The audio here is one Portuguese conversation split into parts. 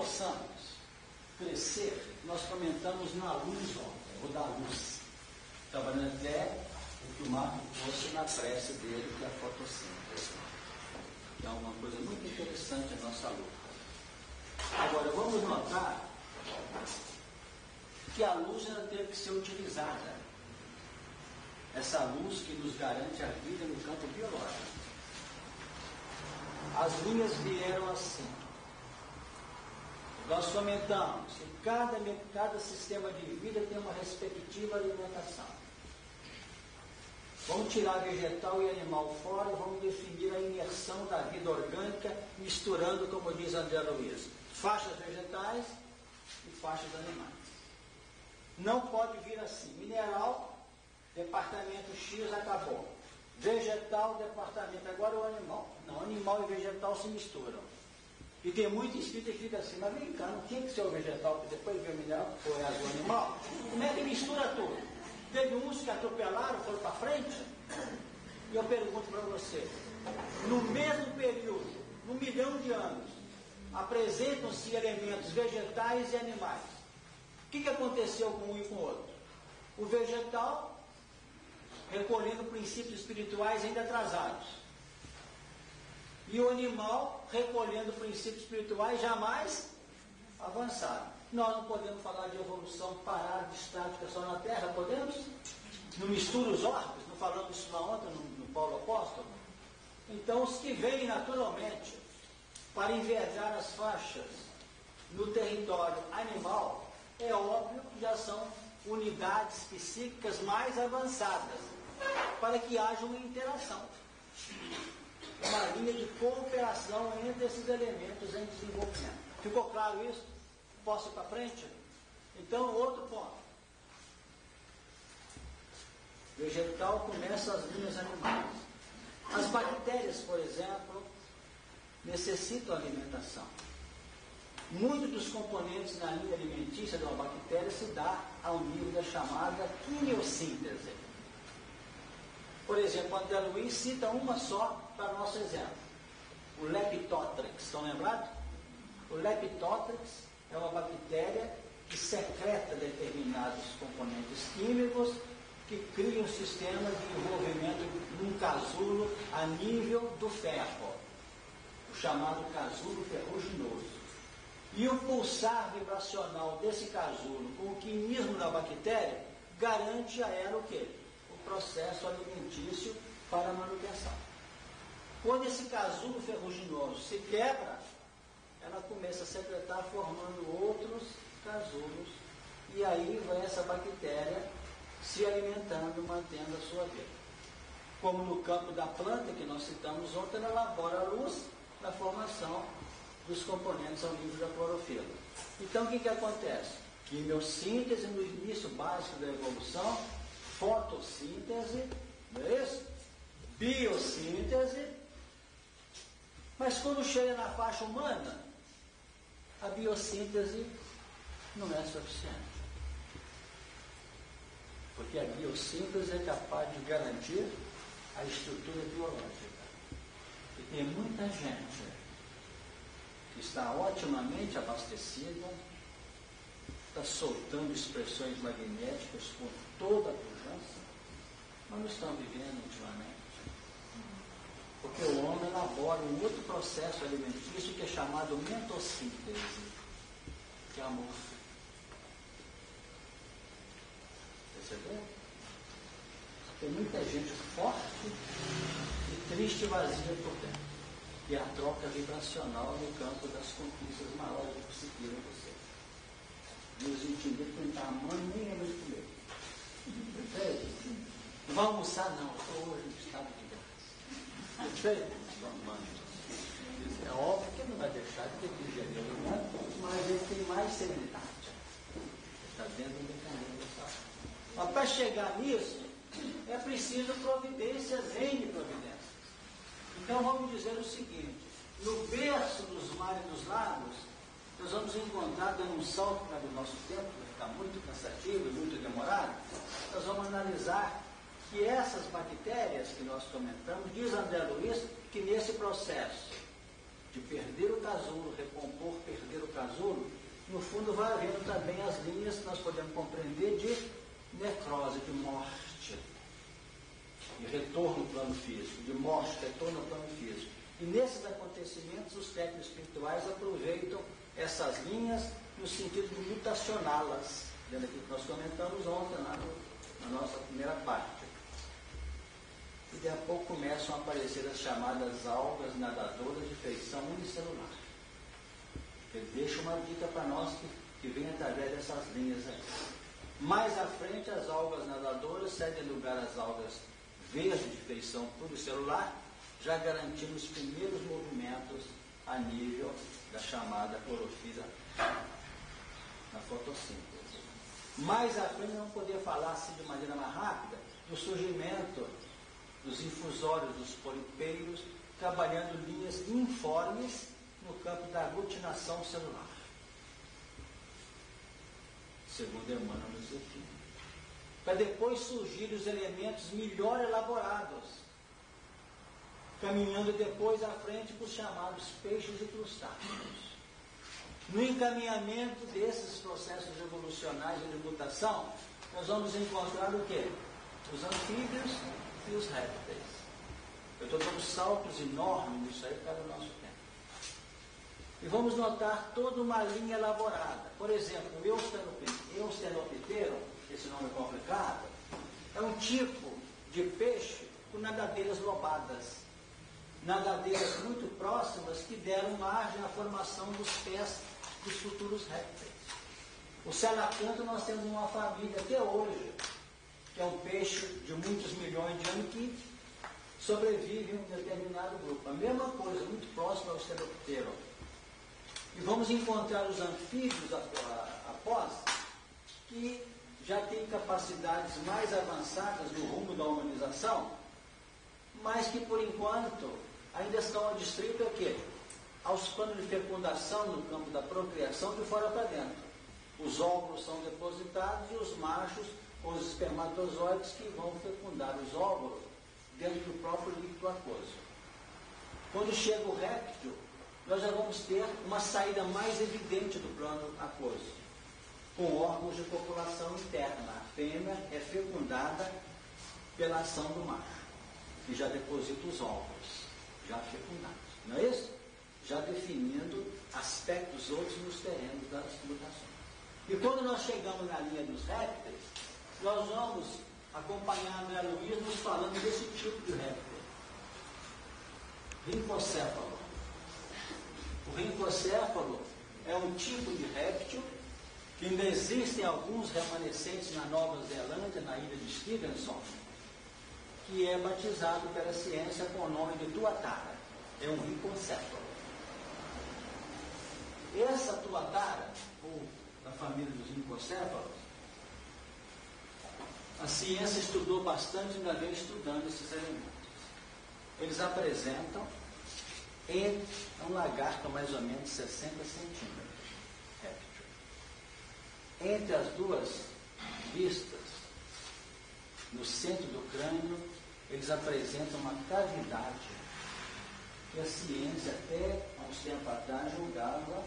possamos crescer, nós comentamos na luz ontem, ou da luz, trabalhando até o que o Marco trouxe na prece dele, que é a fotossíntese, que é uma coisa muito interessante a nossa luta. Agora, vamos notar que a luz ela teve que ser utilizada. Essa luz que nos garante a vida no campo biológico. As linhas vieram assim. Nós comentamos que cada sistema de vida tem uma respectiva alimentação. Vamos tirar vegetal e animal fora e vamos definir a imersão da vida orgânica, misturando, como diz André Luiz, faixas vegetais e faixas animais. Não pode vir assim. Mineral, departamento X, acabou. Vegetal, departamento, agora o animal. Não, animal e vegetal se misturam. E tem muito escrito que fica assim, mas vem cá, não tinha que ser o vegetal, que depois veio o mineral, foi o animal. Como é que mistura tudo? Teve uns que atropelaram, foram para frente. E eu pergunto para você, no mesmo período, num 1 milhão de anos, apresentam-se elementos vegetais e animais. O que aconteceu com um e com o outro? O vegetal recolhendo princípios espirituais ainda atrasados. E o animal recolhendo princípios espirituais jamais avançados. Nós não podemos falar de evolução parada, estática só na Terra, podemos? Não mistura os orbes, não falamos isso lá ontem no Paulo Apóstolo? Então, os que vêm naturalmente para envergar as faixas no território animal, é óbvio que já são unidades psíquicas mais avançadas, para que haja uma interação, uma linha de cooperação entre esses elementos em desenvolvimento. Ficou claro isso? Posso ir para frente? Então, outro ponto. Vegetal começa as linhas animais. As bactérias, por exemplo, necessitam alimentação. Muitos dos componentes na linha alimentícia de uma bactéria se dá ao nível da chamada quimiossíntese. Por exemplo, André Luiz cita uma só para nosso exemplo. O Leptotrix. Estão lembrados? O Leptotrix é uma bactéria que secreta determinados componentes químicos que criam um sistema de envolvimento num casulo a nível do ferro, o chamado casulo ferruginoso. E o pulsar vibracional desse casulo com o quimismo da bactéria garante a ela o quê? O processo alimentício para a manutenção. Quando esse casulo ferruginoso se quebra, ela começa a secretar formando outros casulos e aí vai essa bactéria se alimentando, mantendo a sua vida. Como no campo da planta que nós citamos ontem, ela elabora a luz na formação dos componentes ao nível da clorofila. Então o que acontece? Quimiossíntese no início básico da evolução, fotossíntese, não é isso? Biossíntese, mas quando chega na faixa humana, a biossíntese não é suficiente. Porque a biossíntese é capaz de garantir a estrutura biológica. E tem muita gente que está otimamente abastecida, está soltando expressões magnéticas com toda a pujança, mas não estão vivendo ultimamente. Porque o homem elabora um outro processo alimentício que é chamado mentossíntese, que é amor. Percebeu? Tem muita gente forte e triste e vazia por dentro. E a troca vibracional no campo das conquistas maiores do psiquismo em você. Deus entender que não está amando nem lembra de comer. Perfeito? Não vai almoçar não, estou hoje no estado de graça. Perfeito? É óbvio que ele não vai deixar de ter que digerir o alimento, mas ele tem mais serenidade. Está dentro do mecanismo da saúde. Mas para chegar nisso, é preciso providências, N providências. Então vamos dizer o seguinte: no berço dos mares e dos lagos, nós vamos encontrar, dando um salto para o nosso tempo, que vai ficar muito cansativo e muito demorado, nós vamos analisar que essas bactérias que nós comentamos, diz André Luiz, que nesse processo de perder o casulo, recompor, perder o casulo, no fundo vai havendo também as linhas que nós podemos compreender de necrose, de morte, de retorno ao plano físico, de morte, retorno ao plano físico. E nesses acontecimentos, os técnicos espirituais aproveitam essas linhas no sentido de mutacioná-las, dentro daquilo que nós comentamos ontem na nossa primeira parte. E de a pouco começam a aparecer as chamadas algas nadadoras de feição unicelular. Ele deixa uma dica para nós que vem através dessas linhas aí. Mais à frente, as algas nadadoras cedem lugar às algas verdes de feição pluricelular, já garantindo os primeiros movimentos a nível da chamada clorofila na fotossíntese. Mais à frente, vamos poder falar assim de maneira mais rápida do surgimento dos infusórios, dos polipeiros, trabalhando linhas informes no campo da aglutinação celular, segundo Emmanuel nos define, para depois surgir os elementos melhor elaborados, caminhando depois à frente para os chamados peixes e crustáceos. No encaminhamento desses processos evolucionais e de mutação, nós vamos encontrar o quê? Os anfíbios e os répteis. Eu estou dando saltos enormes nisso aí por causa do nosso tempo. E vamos notar toda uma linha elaborada. Por exemplo, o Eustenoptero, esse nome é complicado, é um tipo de peixe com nadadeiras lobadas. Nadadeiras muito próximas que deram margem à formação dos pés dos futuros répteis. O Selacanto, nós temos uma família até hoje, que é um peixe de muitos milhões de anos que sobrevive em um determinado grupo. A mesma coisa, muito próximo ao Eustenoptero. E vamos encontrar os anfíbios após, que já têm capacidades mais avançadas no rumo da humanização, mas que por enquanto ainda estão adstritos aqui, aos planos de fecundação no campo da procriação de fora para dentro. Os óvulos são depositados e os machos, os espermatozoides, que vão fecundar os óvulos dentro do próprio líquido aquoso. Quando chega o réptil, nós já vamos ter uma saída mais evidente do plano aquoso, com órgãos de copulação interna. A fêmea é fecundada pela ação do macho, que já deposita os óvulos, já fecundados. Não é isso? Já definindo aspectos outros nos terrenos das mutações. E quando nós chegamos na linha dos répteis, nós vamos acompanhar a Luiz nos falando desse tipo de réptil. Rincocéfalo. O rincocéfalo é um tipo de réptil que ainda existem alguns remanescentes na Nova Zelândia, na ilha de Stevenson, que é batizado pela ciência com o nome de tuatara. É um rincocéfalo. Essa tuatara, ou da família dos rincocéfalos, a ciência estudou bastante e ainda vem estudando esses elementos. Eles apresentam um lagarto mais ou menos 60 centímetros, réptil. Entre as duas vistas, no centro do crânio, eles apresentam uma cavidade que a ciência até há uns tempos atrás julgava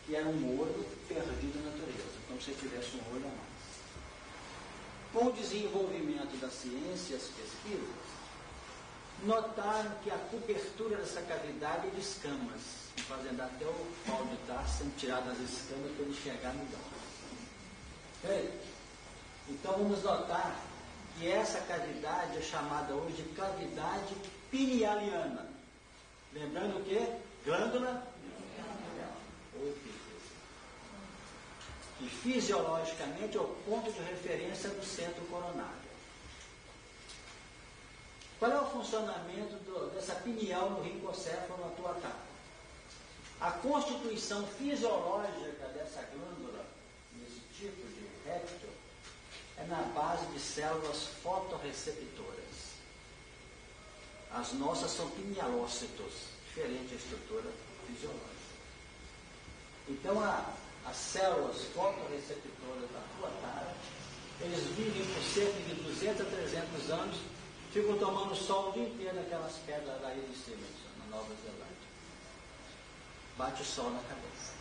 que era um olho perdido na natureza, como se tivesse um olho a mais. Com o desenvolvimento da ciência e as pesquisas, notaram que a cobertura dessa cavidade é de escamas, fazendo até o pau de Tarso sendo tirado das escamas para ele enxergar melhor. Então vamos notar que essa cavidade é chamada hoje de cavidade pinealiana. Lembrando o quê? Glândula pineal. Que fisiologicamente é o ponto de referência do centro coronário. Qual é o funcionamento dessa pineal no rincocéfalo tuatara? A constituição fisiológica dessa glândula, desse tipo de réptil, é na base de células fotorreceptoras. As nossas são pinealócitos, diferente da estrutura fisiológica. Então, as células fotorreceptoras da tuatara, eles vivem por cerca de 200 a 300 anos, ficam tomando sol o dia inteiro naquelas pedras da ilha de Stevenson, na Nova Zelândia. Bate o sol na cabeça.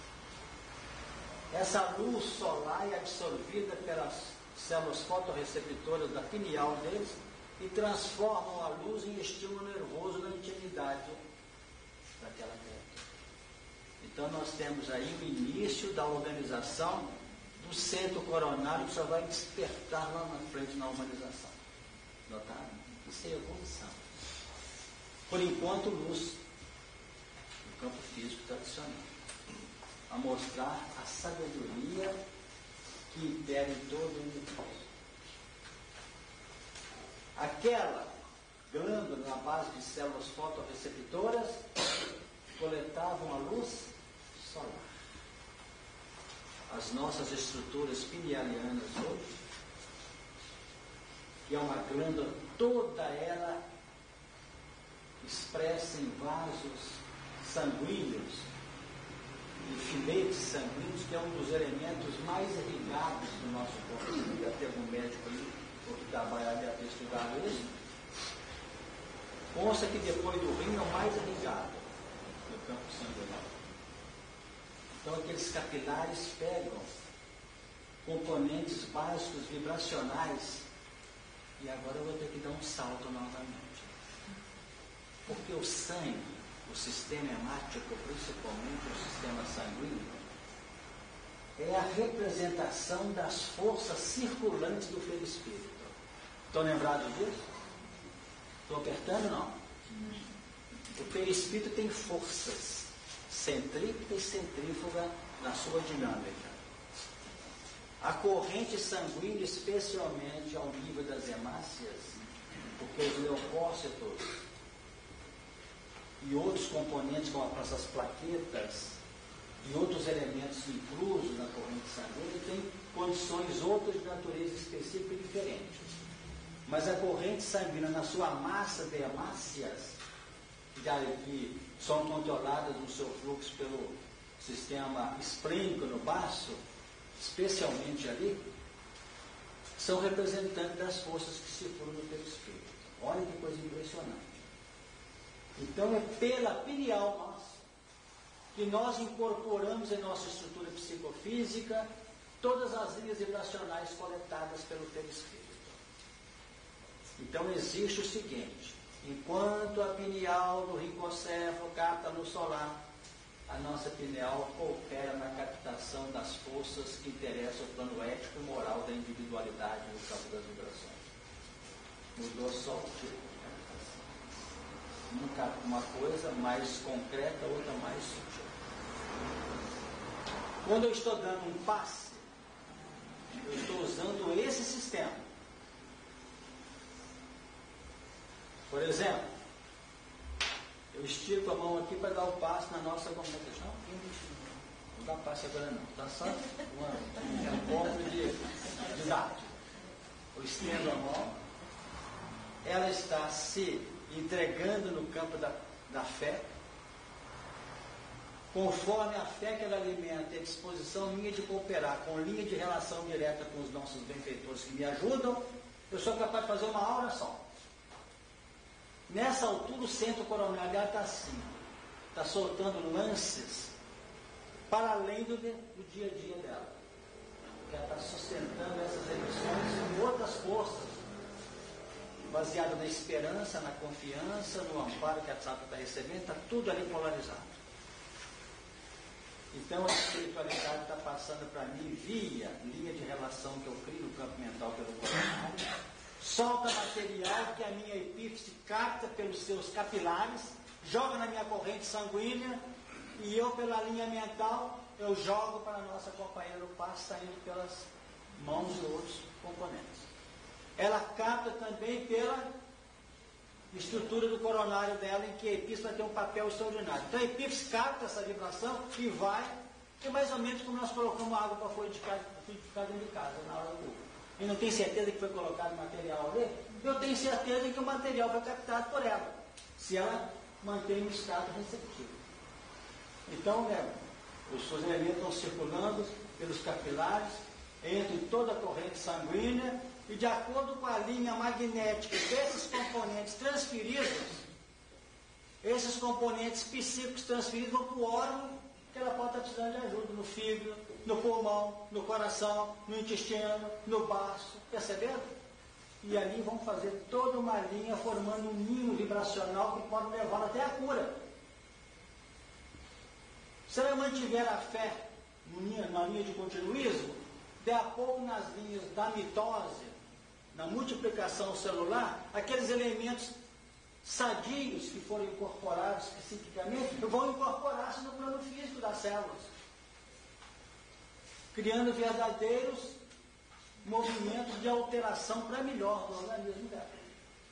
Essa luz solar é absorvida pelas células fotorreceptoras da pineal deles e transformam a luz em estímulo nervoso na intimidade daquela criatura. Então nós temos aí o início da organização do centro coronário que só vai despertar lá na frente na humanização. Notaram? Isso é evolução. Por enquanto, luz no campo físico tradicional, a mostrar a sabedoria que impera em todo o universo. Aquela glândula na base de células fotorreceptoras coletavam a luz solar. As nossas estruturas pinealianas hoje, que é uma glândula toda ela expressa em vasos sanguíneos e filetes sanguíneos, que é um dos elementos mais irrigados do nosso corpo. Se já teve um médico aí, ou que trabalha ali a ter estudado isso, consta que depois do rim é o mais irrigado no campo sanguíneo. Então aqueles capilares pegam componentes básicos vibracionais, e agora eu vou ter que dar um salto novamente. Porque o sangue, o sistema hemático, principalmente o sistema sanguíneo, é a representação das forças circulantes do perispírito. Estão lembrados disso? Estão apertando, não? O perispírito tem forças centrípeta e centrífuga na sua dinâmica. A corrente sanguínea, especialmente ao nível das hemácias, porque os leucócitos e outros componentes, como essas plaquetas e outros elementos inclusos na corrente sanguínea, têm condições outras de natureza específica e diferentes. Mas a corrente sanguínea, na sua massa de hemácias, que são controladas no seu fluxo pelo sistema esplênico no baço, especialmente ali, são representantes das forças que circulam no perispírito. Olha que coisa impressionante. Então é pela pineal nossa que nós incorporamos em nossa estrutura psicofísica todas as linhas vibracionais coletadas pelo perispírito. Então existe o seguinte: enquanto a pineal do rincocéfalo capta a luz solar, a nossa pineal coopera na captação das forças que interessam o plano ético e moral da individualidade no campo das vibrações. Mudou só o tipo. Uma coisa mais concreta, outra mais sutil. Quando eu estou dando um passe, eu estou usando esse sistema. Por exemplo, eu estico a mão aqui para dar o passe na nossa comunicação. Não dá passe agora não, tá só um encontro de dados. Eu estendo a mão, ela está se entregando no campo da fé, conforme a fé que ela alimenta e a disposição minha de cooperar, com linha de relação direta com os nossos benfeitores que me ajudam, eu sou capaz de fazer uma aura só. Nessa altura o centro coronário está assim, está soltando lances para além do dia a dia dela, porque ela está sustentando essas emissões com outras forças, baseado na esperança, na confiança, no amparo que a Sattva está recebendo, está tudo ali polarizado. Então a espiritualidade está passando para mim via linha de relação que eu crio no campo mental pelo coração, solta material que a minha epífise capta pelos seus capilares, joga na minha corrente sanguínea, e eu pela linha mental, eu jogo para a nossa companheira, o passo saindo pelas mãos de outros componentes. Ela capta também pela estrutura do coronário dela, em que a epífise vai ter um papel extraordinário. Então a epífise capta essa vibração e vai, é mais ou menos como nós colocamos água para fluidificar dentro de casa, na hora do culto. E não tem certeza que foi colocado material ali? Eu tenho certeza que o material foi captado por ela, se ela mantém um estado receptivo. Então, os seus elementos estão circulando pelos capilares, entram em toda a corrente sanguínea, e de acordo com a linha magnética desses componentes transferidos, esses componentes psíquicos transferidos vão para o órgão que ela pode estar precisando de ajuda no fígado, no pulmão, no coração, no intestino, no baço, perceberam? E ali vão fazer toda uma linha formando um ninho vibracional que pode levá-la até a cura. Se ela mantiver a fé numa linha de continuismo, de a pouco nas linhas da mitose, na multiplicação celular, aqueles elementos sadios que foram incorporados psiquicamente vão incorporar-se no plano físico das células, criando verdadeiros movimentos de alteração para melhor do organismo dela.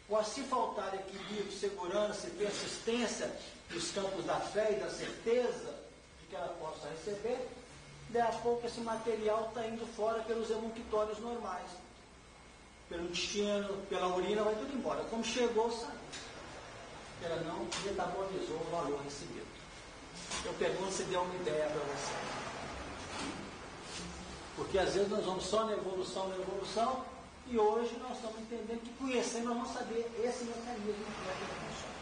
Ou se faltar equilíbrio, segurança e persistência nos campos da fé e da certeza de que ela possa receber, daí a pouco esse material está indo fora pelos emunquitórios normais, pelo intestino, pela urina, vai tudo embora. Como chegou, saiu. Ela não metabolizou o valor recebido. Eu pergunto se deu uma ideia para você. Porque às vezes nós vamos só na evolução, e hoje nós estamos entendendo que conhecendo nós vamos saber esse mecanismo que é que funciona.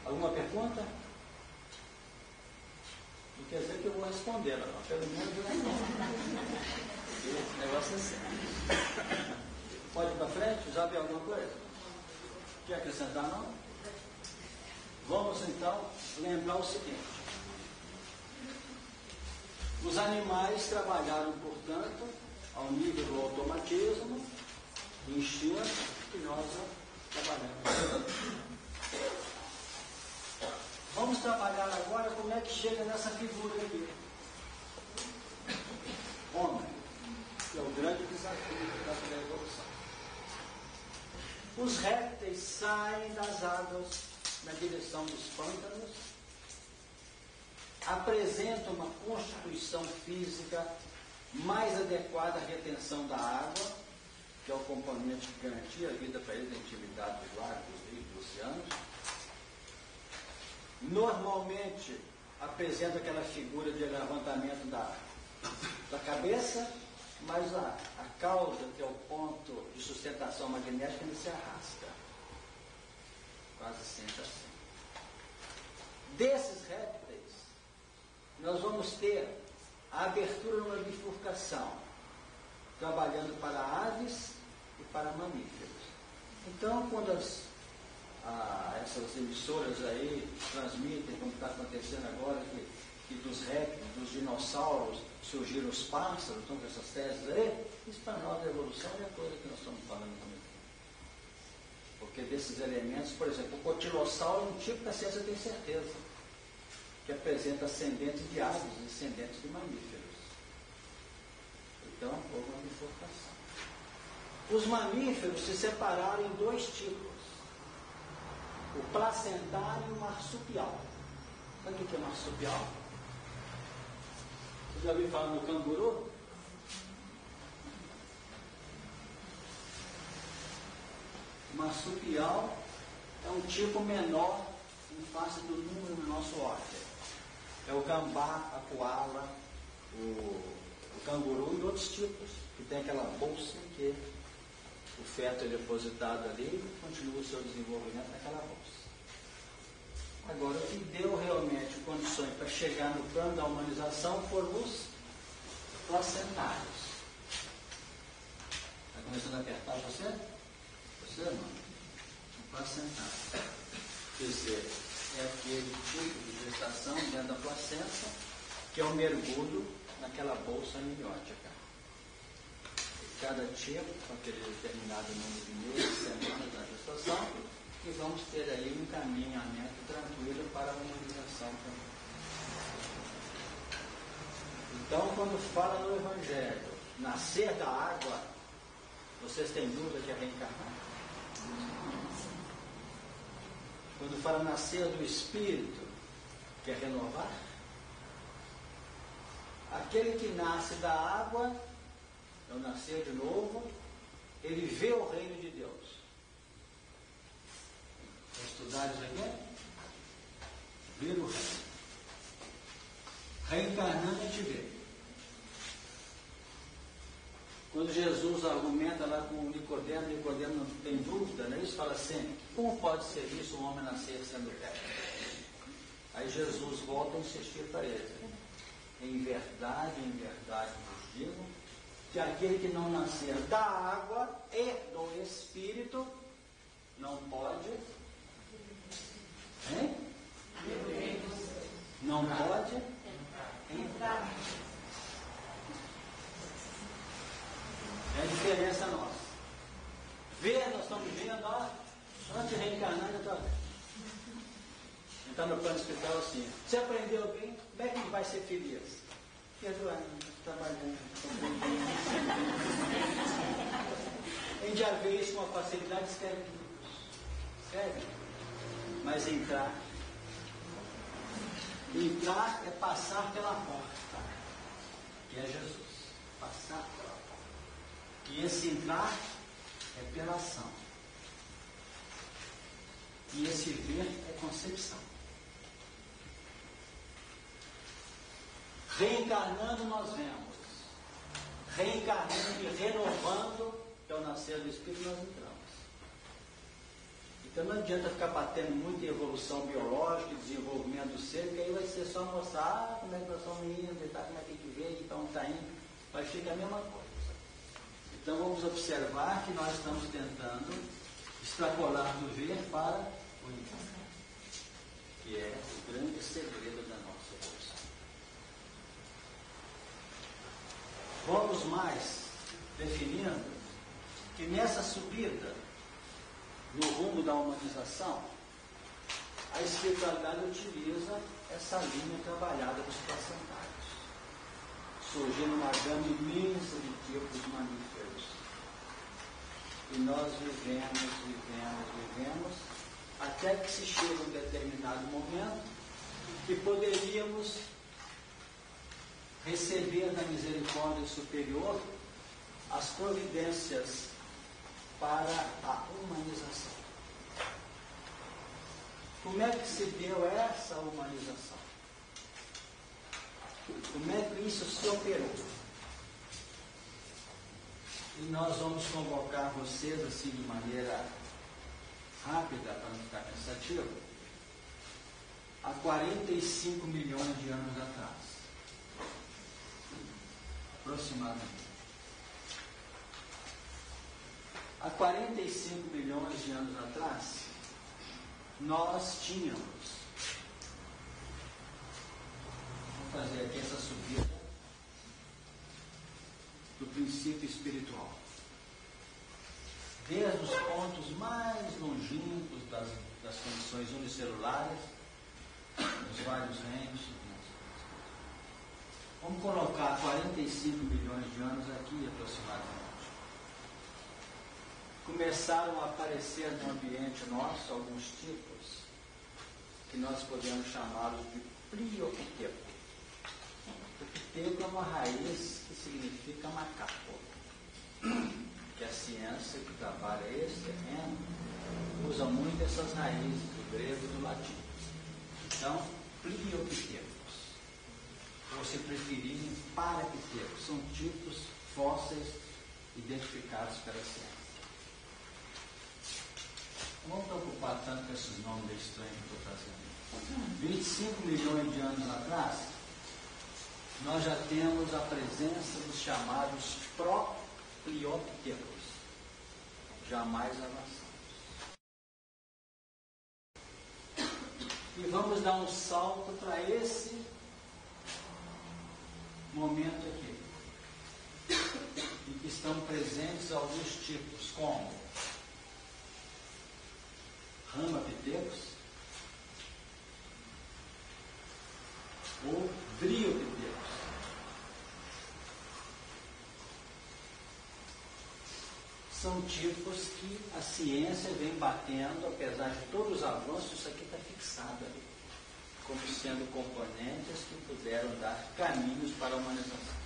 Alguma pergunta? Não quer dizer que eu vou responder, não. Pelo menos eu o negócio é sério. Pode ir para frente? Já viu alguma coisa? Quer acrescentar, não? Vamos então lembrar o seguinte: os animais trabalharam, portanto, ao nível do automatismo, do instinto, que nós trabalhamos. Vamos trabalhar agora como é que chega nessa figura aqui. Homem, que é o grande desafio da evolução. Os répteis saem das águas na direção dos pântanos, apresentam uma constituição física mais adequada à retenção da água, que é o componente que garantia a vida para eles na intimidade dos lagos, dos rios, dos oceanos. Normalmente apresenta aquela figura de levantamento da cabeça, mas a causa, que é o ponto de sustentação magnética, ele se arrasta. Quase sempre assim. Desses répteis, nós vamos ter a abertura numa bifurcação, trabalhando para aves e para mamíferos. Então, quando essas emissoras aí transmitem, como está acontecendo agora, que dos répteis, dos dinossauros, surgiram os pássaros, então com essas teses aí, isso para nós da evolução é a coisa que nós estamos falando também. Porque desses elementos, por exemplo, o cotilossauro é um tipo que a ciência tem certeza, que apresenta ascendentes de aves e descendentes de mamíferos. Então, houve uma bifurcação. Os mamíferos se separaram em dois tipos: o placentário e o marsupial. Sabe o que é marsupial? Você já ouviu falar no canguru? Marsupial é um tipo menor em face do número no nosso órgão. É o gambá, a koala, o canguru e outros tipos, que tem aquela bolsa que o feto é depositado ali e continua o seu desenvolvimento naquela bolsa. Agora, o que deu realmente condições para chegar no plano da humanização foram os placentários. Está começando a apertar você? Você, não? O placentário. Quer dizer, é aquele tipo de gestação dentro da placenta, que é um mergulho naquela bolsa amniótica. E cada tipo, com aquele determinado número de meses, semanas da gestação, e vamos ter aí um caminhamento tranquilo para a humanização também. Então, quando fala no Evangelho, nascer da água, vocês têm dúvida que é reencarnar? Quando fala nascer do Espírito, que é renovar? Aquele que nasce da água, é o nascer de novo, ele vê o reino de Deus. Estudar isso aqui? Ver o reino. Reencarnando a gente vê. Quando Jesus argumenta lá com o Nicodemo não tem dúvida, né? Isso fala assim: como pode ser isso, um homem nascer sendo velho? Aí Jesus volta a insistir para ele: em verdade vos digo, que aquele que não nascer da água e do Espírito não pode, não pode entrar. É a diferença nossa. Ver, nós estamos vendo, ó, antes de reencarnar, já está vendo. Está no plano espiritual assim: você aprendeu bem, como é que vai ser feliz? Perdoando, trabalhando. A gente já vê isso com uma facilidade, escreve livros. Escreve. Mas entrar é passar pela porta, que é Jesus. Passar pela porta. E esse entrar é pela ação. E esse ver é concepção. Reencarnando nós vemos. Reencarnando e renovando, que é o nascer do Espírito, nós entramos. Então não adianta ficar batendo muito em evolução biológica e desenvolvimento do ser, porque aí vai ser só mostrar como é que nós estamos indo, e tá, como é que veio, então está indo. Vai ficar a mesma coisa. Então vamos observar que nós estamos tentando extrapolar do ver para o entender, que é o grande segredo da nossa evolução. Vamos mais definindo que nessa subida no rumo da humanização, a espiritualidade utiliza essa linha trabalhada dos placentários, surgindo uma gama imensa de tipos mamíferos. E nós vivemos, até que se chega um determinado momento que poderíamos receber da misericórdia superior as providências para a humanização. Como é que se deu essa humanização? Como é que isso se operou? E nós vamos convocar vocês assim de maneira rápida, para não ficar cansativo, há 45 milhões de anos atrás, aproximadamente. Há 45 milhões de anos atrás, nós tínhamos, vamos fazer aqui essa subida do princípio espiritual, desde os pontos mais longínquos das condições unicelulares, dos vários reinos. Vamos colocar 45 milhões de anos aqui aproximadamente. Começaram a aparecer no ambiente nosso alguns tipos que nós podemos chamá-los de pliopiteco. O piteco é uma raiz que significa macaco, que a ciência que trabalha esse terreno usa muito essas raízes do grego e do latim. Então, pliopitecos, ou se preferirem, parapitecos, são tipos fósseis identificados pela ciência. Não vamos preocupar tanto com esses nomes estranhos que eu estou trazendo. 25 milhões de anos atrás, nós já temos a presença dos chamados propliopitecos, jamais avançados. E vamos dar um salto para esse momento aqui, em que estão presentes alguns tipos, como ramapitecos ou briopitecos. São tipos que a ciência vem batendo, apesar de todos os avanços, isso aqui está fixado ali, como sendo componentes que puderam dar caminhos para a humanização.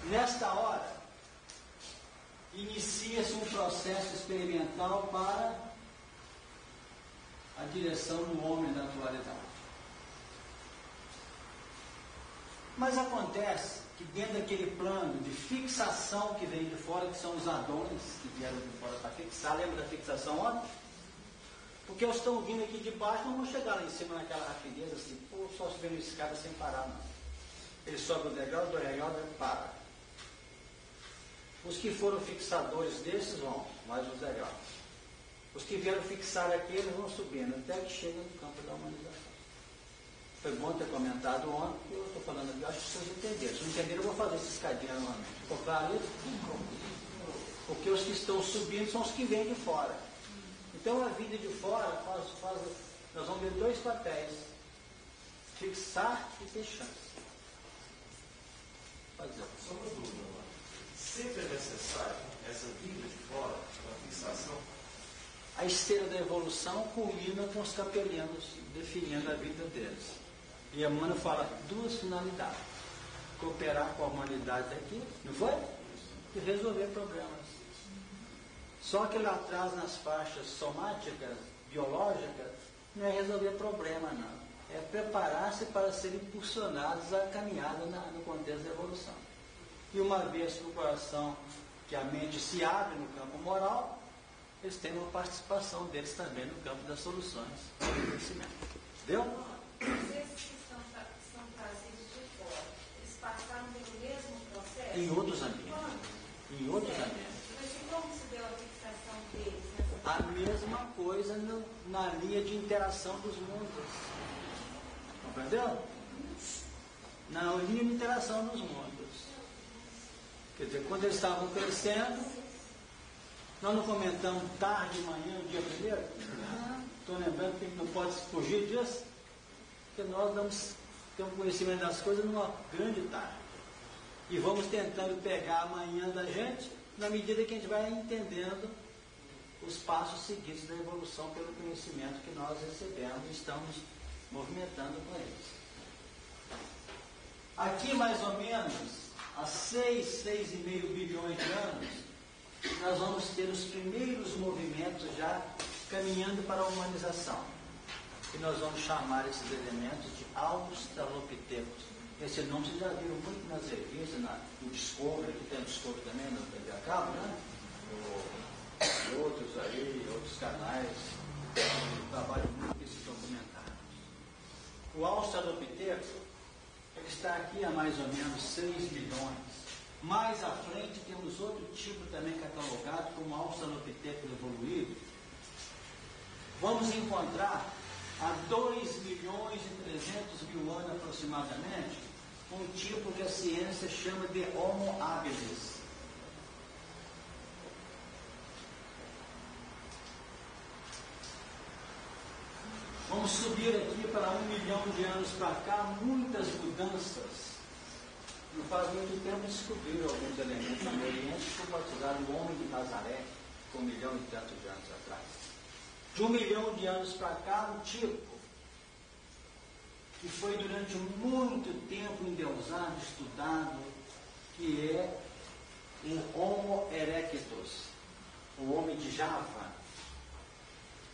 Nesta hora, inicia-se um processo experimental para a direção do homem na atualidade. Mas acontece que dentro daquele plano de fixação que vem de fora, que são os adões que vieram de fora para fixar, lembra da fixação ontem? Porque eles estão vindo aqui de baixo, não vão chegar lá em cima naquela rapidez assim, pô, só subindo escada sem parar, não. Eles sobem o degrau, do degrau, para. Os que foram fixadores desses vão, mais os degraus. Os que vieram fixar aqui, eles vão subindo, até que chega no campo da humanização. Foi bom ter comentado ontem, porque eu estou falando aqui, acho que vocês entenderam. Se não entenderam, eu vou fazer essa escadinha novamente. Ficou claro isso? Porque os que estão subindo são os que vêm de fora. Então a vida de fora nós vamos ver dois papéis: fixar e ter chance. Fazer. Só uma dúvida, mano. Sempre é necessário essa vida de fora, a fixação? A esteira da evolução culmina com os capelianos definindo a vida deles. E Emmanuel fala duas finalidades: cooperar com a humanidade aqui, não foi? E resolver problemas. Só que lá atrás, nas faixas somáticas, biológicas, não é resolver problema, não. É preparar-se para ser impulsionados à caminhada no contexto da evolução. E uma vez que o coração, que a mente se abre no campo moral, eles têm uma participação deles também no campo das soluções do conhecimento. Entendeu? Esses que são trazidos de fora, eles passaram pelo mesmo processo? Em outros ambientes. Em outros ambientes. Mas como se deu a fixação deles? A mesma coisa na linha de interação dos mundos. Compreendeu? Na linha de interação dos mundos. Quer dizer, quando eles estavam crescendo, nós não comentamos tarde, manhã, dia primeiro? Estou lembrando que não pode fugir disso, porque nós temos conhecimento das coisas numa grande tarde. E vamos tentando pegar a manhã da gente, na medida que a gente vai entendendo os passos seguidos da evolução pelo conhecimento que nós recebemos e estamos movimentando com eles. Aqui, mais ou menos, há 6,5 bilhões de anos, nós vamos ter os primeiros movimentos já caminhando para a humanização. E nós vamos chamar esses elementos de australopitecos. Esse nome vocês já viram muito nas revistas, no Discovery, que tem o Discovery também, no TV a cabo, né? Outros aí, outros canais, trabalham muito com esses documentários. O australopiteco, ele está aqui há mais ou menos 6 milhões. Mais à frente temos outro tipo também catalogado como australopiteco evoluído. Vamos encontrar há 2 milhões e 300 mil anos aproximadamente um tipo que a ciência chama de Homo habilis. Vamos subir aqui para 1 milhão de anos para cá, muitas mudanças. Não faz muito tempo descobriram alguns elementos no Oriente que foi batizado o Homem de Nazaré, com 1 milhão e tantos de anos atrás. De 1 milhão de anos para cá, um tipo que foi durante muito tempo endeusado, estudado, que é um Homo erectus, o homem de Java,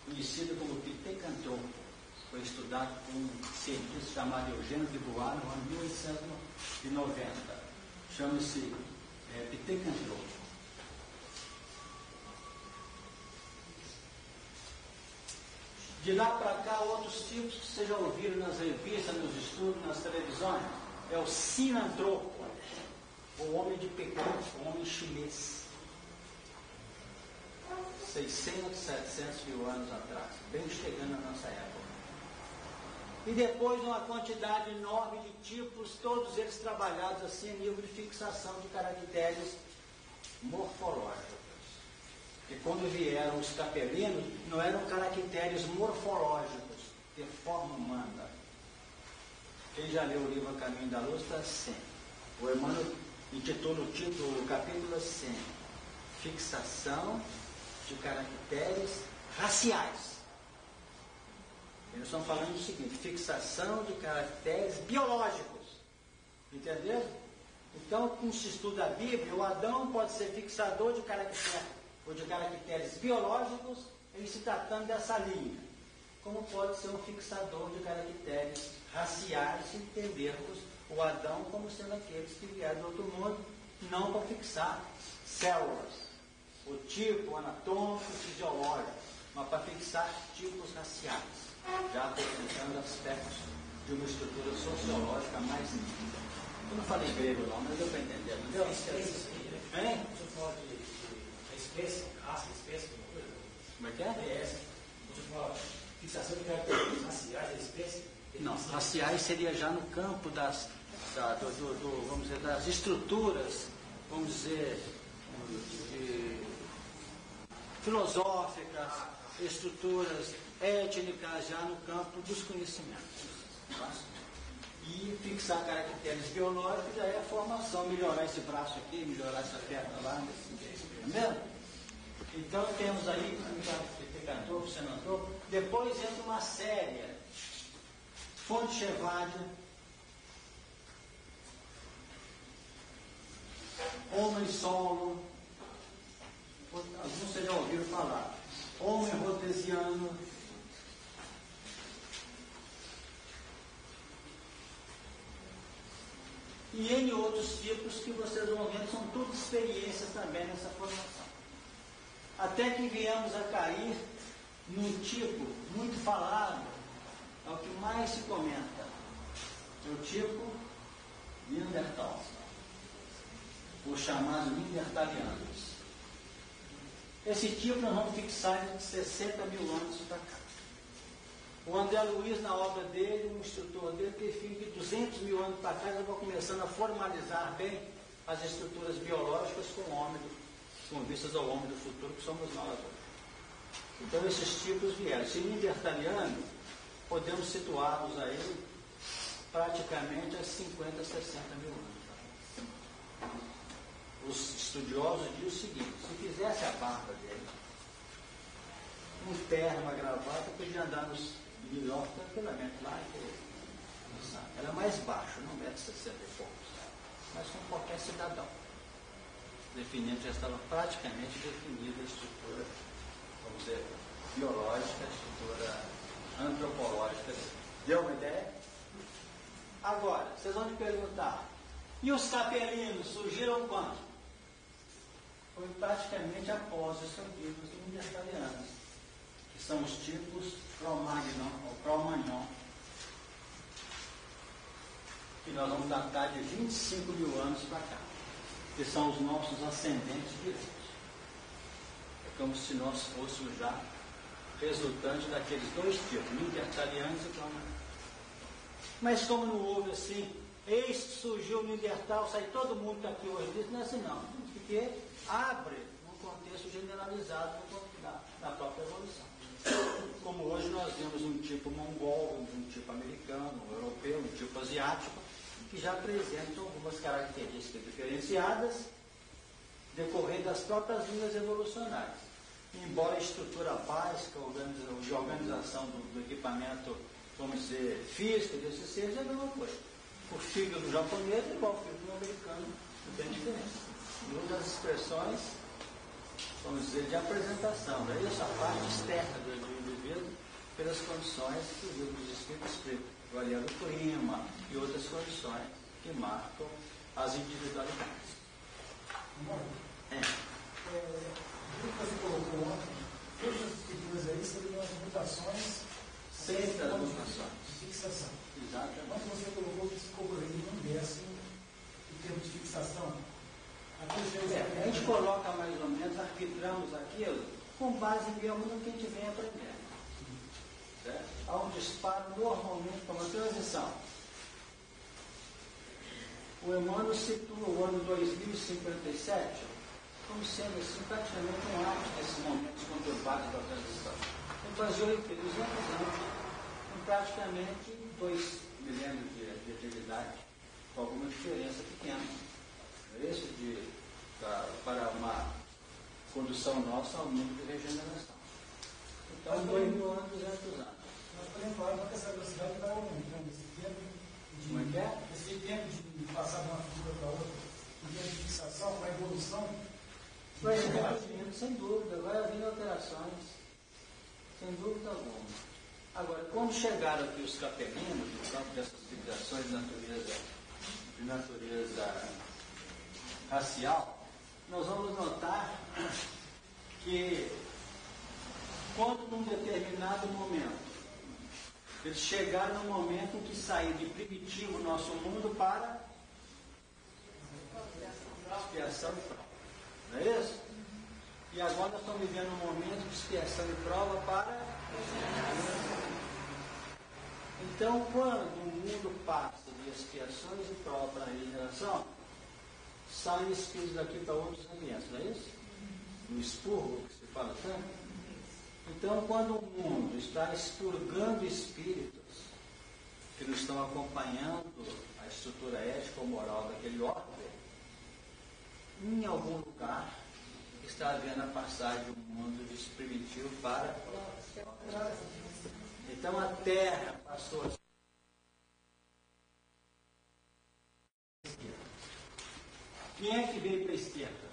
conhecido como Pithecanthropus. Foi estudado por um cientista chamado Eugênio de Beauvoir no ano 1890. Chama-se Pithecanthropus. De lá para cá, outros tipos que vocês já ouviram nas revistas, nos estudos, nas televisões, é o Sinantropo, o homem de Pequim, o homem chinês. 600, 700 mil anos atrás, bem chegando na nossa época. E depois uma quantidade enorme de tipos, todos eles trabalhados assim a nível de fixação de caracteres morfológicos. E quando vieram os capelinos, não eram caracteres morfológicos, de forma humana. Quem já leu o livro A Caminho da Luz está assim. O Emmanuel intitula o título, o capítulo assim: Fixação de caracteres raciais. Eles estão falando o seguinte: fixação de caracteres biológicos. Entenderam? Então, como se estuda a Bíblia, o Adão pode ser fixador de caracteres ou de caracteres biológicos, em se tratando dessa linha, como pode ser um fixador de caracteres raciais, se entendermos o Adão como sendo aqueles que vieram do outro mundo, não para fixar células, o tipo anatômico, fisiológico, mas para fixar tipos raciais, já apresentando aspectos de uma estrutura sociológica mais nítida. Eu não falei grego não, mas deu para entender, não deu? Hein? Você fala de espécie, raça, espécie, alguma coisa? Como é que é? Você fala fixação de características raciais da espécie? Não, raciais seria já no campo vamos dizer, das estruturas, vamos dizer, filosóficas, estruturas étnicas, já no campo dos conhecimentos. Tá? E fixar caracteres biológicos já é a formação, melhorar esse braço aqui, melhorar essa perna lá, entendeu? Então temos aí, cantor, senador, depois entra uma série, fonte Chevada, homem solo, alguns vocês já ouviram falar, homem rhodesiano, e N outros tipos que vocês vão ver, são todas experiências também nessa formação. Até que viemos a cair num tipo muito falado, é o que mais se comenta, é o tipo Neandertal, os chamados Neandertalianos. Esse tipo nós vamos fixar de 60 mil anos para cá. O André Luiz, na obra dele, o instrutor dele, define que 200 mil anos para cá, já vão começando a formalizar bem as estruturas biológicas com vistas ao homem do futuro, que somos nós hoje. Então, esses tipos vieram. Se neandertaliano, podemos situá-los aí praticamente a 50, 60 mil anos. Os estudiosos dizem o seguinte: se fizesse a barba dele, um terno, uma gravata, podia andar nos melhor tranquilamente lá. Era mais baixo, não 1,60 m e poucos, mas com qualquer cidadão. Definindo, já estava praticamente definida a estrutura, vamos dizer, biológica, a estrutura antropológica. Deu uma ideia? Agora, vocês vão me perguntar, e os capelinos surgiram quando? Foi praticamente após os campinos neandertalianos, que são os tipos Cro-Magnon ou Cro-Magnon, que nós vamos datar de 25 mil anos para cá, que são os nossos ascendentes diretos. É como se nós fôssemos já resultantes daqueles dois tipos, neandertalianos e Cro-Magnon. Mas como não houve assim, eis que surgiu o Neandertal, sai todo mundo que aqui hoje diz, não é assim não, porque abre um contexto generalizado da própria evolução. Como hoje nós vemos um tipo mongol, um tipo americano, um europeu, um tipo asiático, que já apresentam algumas características diferenciadas decorrendo das próprias linhas evolucionárias. Embora a estrutura básica de organização do equipamento, vamos dizer, físico desse seja a mesma coisa. O fígado japonês é igual ao fígado americano, não tem diferença. E uma das expressões, vamos dizer, de apresentação, né? Isso, a parte externa do indivíduo, pelas condições que o livro dos Espíritos explica, variando o clima e outras condições que marcam as individualidades. O que você colocou ontem, todas as escrituras aí seriam as mutações, sempre as mutações de fixação. Exatamente. Mas você colocou que esse cocorizo não desce em termos de fixação. A gente coloca mais ou menos, arbitramos aquilo com base mesmo no que a gente vem aprendendo. Certo? Há um disparo normalmente para uma transição. O Emmanuel situa o ano 2057 como sendo assim, praticamente um ápice desses momentos conturbados da transição. Ele baseou em 200 anos, com praticamente 2 milênios de atividade, com alguma diferença pequena. Esse para uma condução nossa ao mundo de regeneração. Então, 2.000 anos, 200 anos. Nós podemos falar que essa velocidade vai aumentando, esse tempo de passar de uma figura para outra, o tempo de fixação, a evolução. Vai se repetindo, sem dúvida, vai havendo alterações, sem dúvida alguma. Agora, quando chegaram aqui os capelinos, no campo dessas civilizações de natureza racial, nós vamos notar que quando num determinado momento, eles chegaram no momento em que saiu de primitivo nosso mundo para expiação e prova. Não é isso? E agora nós estamos vivendo um momento de expiação e prova para... Então, quando o mundo passa de expiações e prova para a regeneração, saem espíritos daqui para outros ambientes, não é isso? No expurgo, que se fala tanto. Então, quando o mundo está expurgando espíritos que não estão acompanhando a estrutura ética ou moral daquele órgão, em algum lugar está havendo a passagem do mundo de primitivo para... Então, a Terra passou a... Quem é que veio para a esquerda?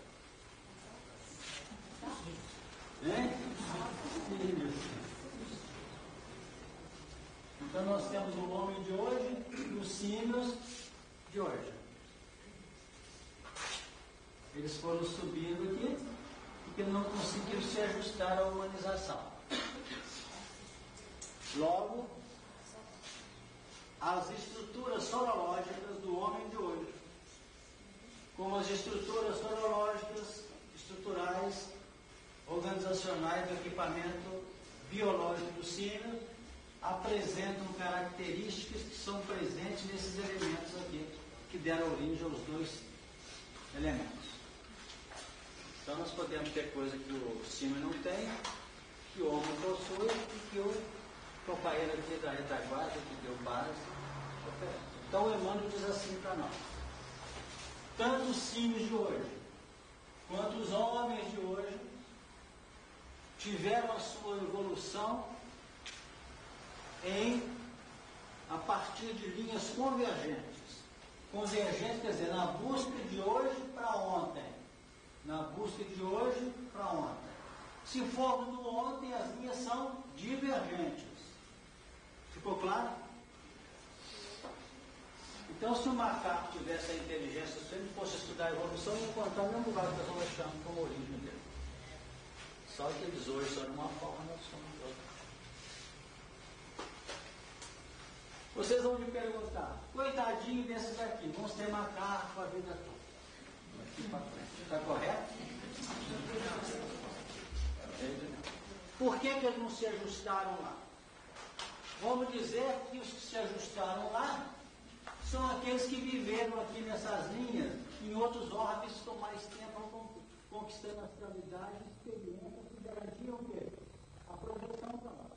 Então nós temos o homem de hoje e os símios de hoje. Eles foram subindo aqui porque não conseguiram se ajustar à humanização. Logo, as estruturas sorológicas do homem de hoje, como as estruturas sorológicas, estruturais, organizacionais do equipamento biológico do símio, apresentam características que são presentes nesses elementos aqui, que deram origem aos dois elementos. Então nós podemos ter coisa que o símio não tem, que o homem possui e que o companheiro aqui da retaguarda, que deu base, oferece. Então o Emmanuel diz assim para nós: tanto os símios de hoje, quanto os homens de hoje, tiveram a sua evolução a partir de linhas convergentes. Convergentes quer dizer, na busca de hoje para ontem. Na busca de hoje para ontem. Se for no ontem, as linhas são divergentes. Ficou claro? Então, se o macaco tivesse a inteligência, se ele fosse estudar a evolução, ia encontrar o mesmo lugar que nós vamos achar como origem dele. Só que eles hoje são de uma forma, nós somos de outra. Vocês vão me perguntar, coitadinho desses aqui, vão ser macaco a vida toda. Aqui para frente. Está correto? Por que eles não se ajustaram lá? Vamos dizer que os que se ajustaram lá são aqueles que viveram aqui nessas linhas, em outros órgãos, estão mais tempo conquistando a estabilidade, experiência, que garantiam o quê? A projeção para lá.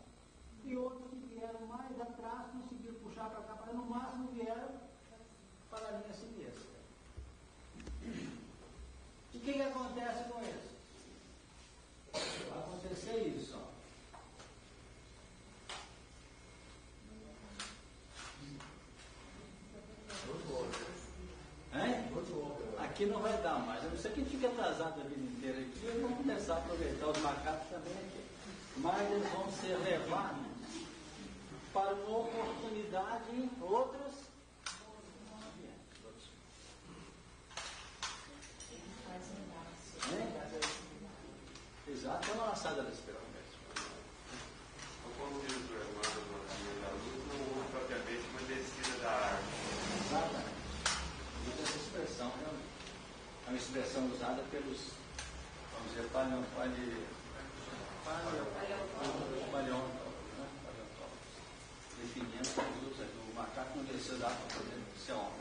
E outros que vieram mais atrás, conseguiram puxar para cá, para no máximo vieram para a linha sinistra. E o que acontece com isso? Vai acontecer isso, ó. Aqui não vai dar mais. Eu não sei quem fica atrasado a vida inteira aqui, eles vão começar a aproveitar os macacos também aqui. Mas eles vão ser levados para uma oportunidade em outros ambientes. Exato, é uma laçada da esperança. Como diz o irmão da luz, não houve propriamente uma descida da árvore. Exatamente. Usa essa expressão, realmente. É uma expressão usada pelos, vamos dizer, paleontólogos, definindo que o macaco não desceu da árvore para poder ser homem.